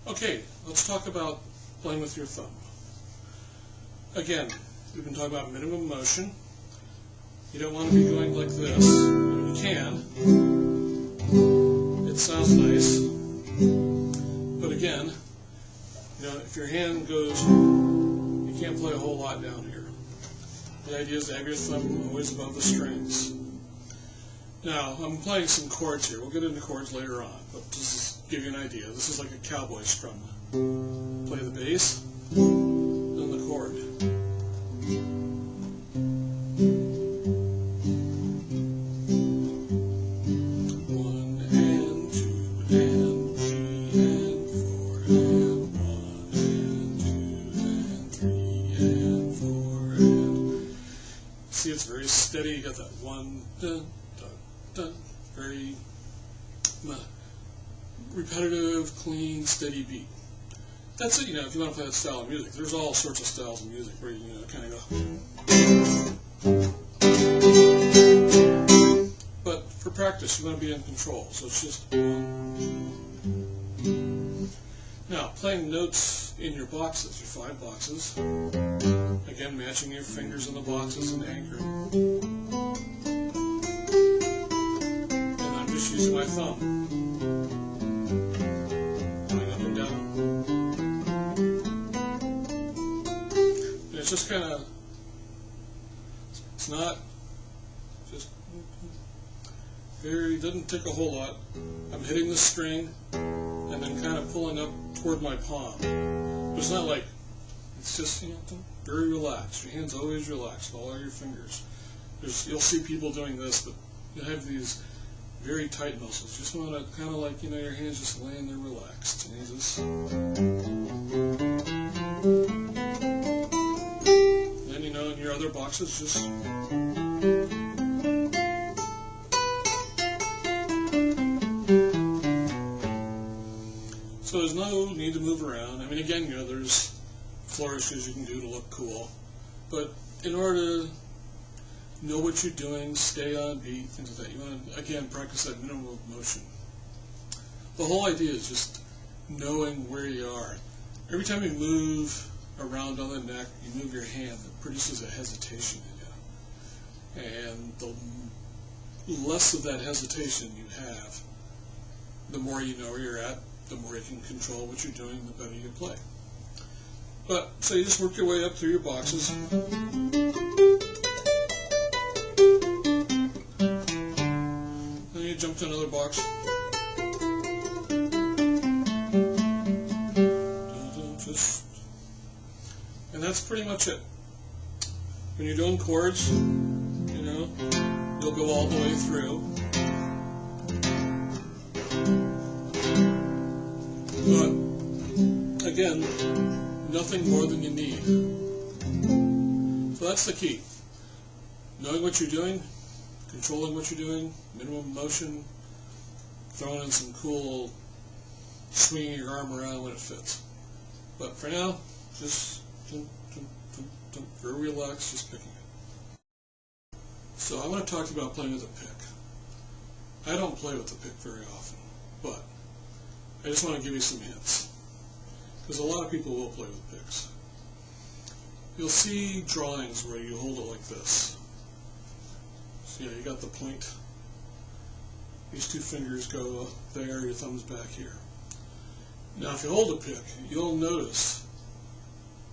Okay, let's talk about playing with your thumb. Again, we've been talking about minimum motion. You don't want to be going like this. You can. It sounds nice. But again, if your hand goes, you can't play a whole lot down here. The idea is to have your thumb always above the strings. Now, I'm playing some chords here. We'll get into chords later on, but just to give you an idea. This is like a cowboy strum. Play the bass, then the chord. One and two and three and four and one and two and three and four and... See, it's very steady. You got that one, dun, dun, dun, very repetitive, clean, steady beat. That's it, if you want to play that style of music. There's all sorts of styles of music where you, kind of go. But for practice, you want to be in control. So it's just Now, playing notes in your boxes, your 5 boxes. Again, matching your fingers in the boxes and anchoring. And I'm just using my thumb. Going up and down. It's just kind of, it's not just doesn't take a whole lot. I'm hitting the string and then kind of pulling up toward my palm. But it's not like, it's just, very relaxed. Your hand's always relaxed, all your fingers. You'll see people doing this, but you have these very tight muscles. You just want to kind of like, your hands just laying there relaxed. And you just... in your other boxes, just so there's no need to move around. Again, there's flourishes you can do to look cool, but in order to know what you're doing, stay on beat, things like that, you want to again practice that minimum motion. The whole idea is just knowing where you are. Every time you move around on the neck, you move your hand, it produces a hesitation in you. And the less of that hesitation you have, the more you know where you're at, the more you can control what you're doing, the better you play. But, so you just work your way up through your boxes. Then you jump to another box. And that's pretty much it. When you're doing chords, you'll go all the way through. But, again, nothing more than you need. So that's the key. Knowing what you're doing, controlling what you're doing, minimum motion, throwing in some cool swinging your arm around when it fits. But for now, just very relaxed, just picking it. So I want to talk to you about playing with a pick. I don't play with the pick very often, but I just want to give you some hints. Because a lot of people will play with picks. You'll see drawings where you hold it like this. So you got the point. These 2 fingers go there, your thumb's back here. Now if you hold a pick, you'll notice,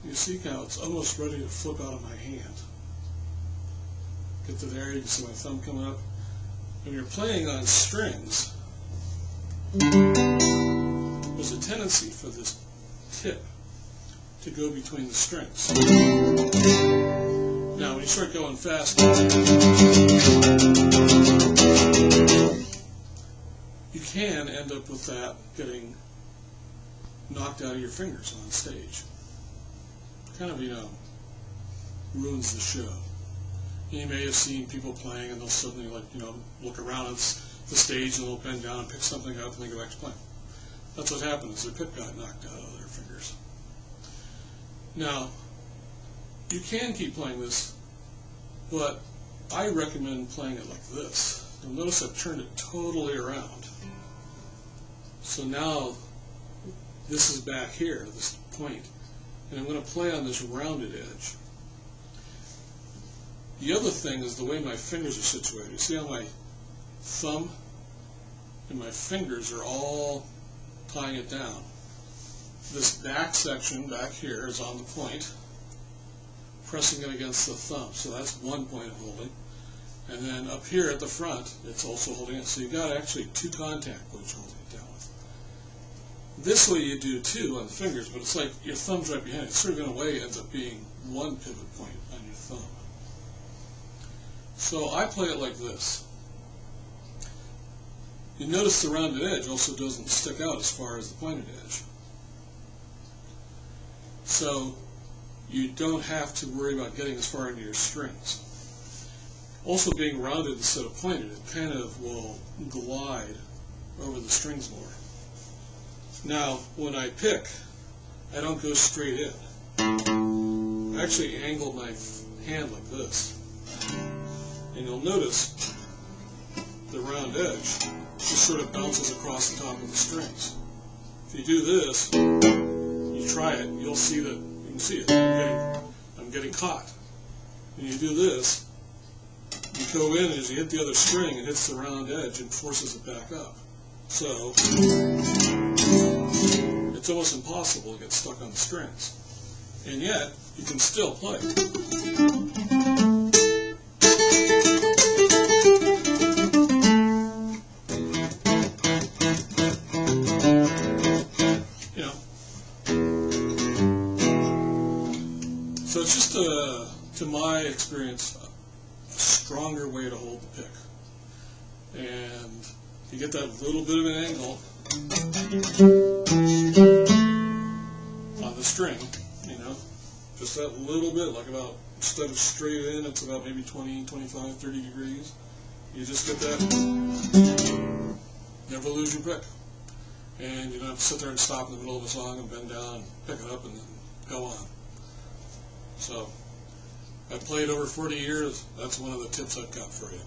you see how it's almost ready to flip out of my hand. Get to there, you can see my thumb coming up. When you're playing on strings, there's a tendency for this tip to go between the strings. Now when you start going fast, you can end up with that getting knocked out of your fingers on stage. Kind of, ruins the show. You may have seen people playing and they'll suddenly look around at the stage and they'll bend down and pick something up and then go back to playing. That's what happened, is their pick got knocked out of their fingers. Now, you can keep playing this, but I recommend playing it like this. You'll notice I've turned it totally around. So now this is back here, this point, and I'm going to play on this rounded edge. The other thing is the way my fingers are situated. You see how my thumb and my fingers are all tying it down. This back section back here is on the point, pressing it against the thumb. So that's one point of holding. And then up here at the front, it's also holding it. So you've got actually two contact points you're holding it down with. This way you do too on the fingers, but it's like your thumb's right behind it. Sort of in a way ends up being one pivot point on your thumb. So I play it like this. You notice the rounded edge also doesn't stick out as far as the pointed edge. So you don't have to worry about getting as far into your strings. Also being rounded instead of pointed, it kind of will glide over the strings more. Now, when I pick, I don't go straight in. I actually angle my hand like this. And you'll notice the round edge just sort of bounces across the top of the strings. If you do this, you try it, you'll see that, you can see it, I'm getting caught. When you do this, you go in, and as you hit the other string, it hits the round edge and forces it back up. So, it's almost impossible to get stuck on the strings. And yet, you can still play. So it's just, to my experience, a stronger way to hold the pick. And you get that little bit of an angle on the string, just that little bit, like about, instead of straight in, it's about maybe 20, 25, 30 degrees. You just get that, never lose your pick. And you don't have to sit there and stop in the middle of a song and bend down, pick it up, and then go on. So, I've played over 40 years. That's one of the tips I've got for you.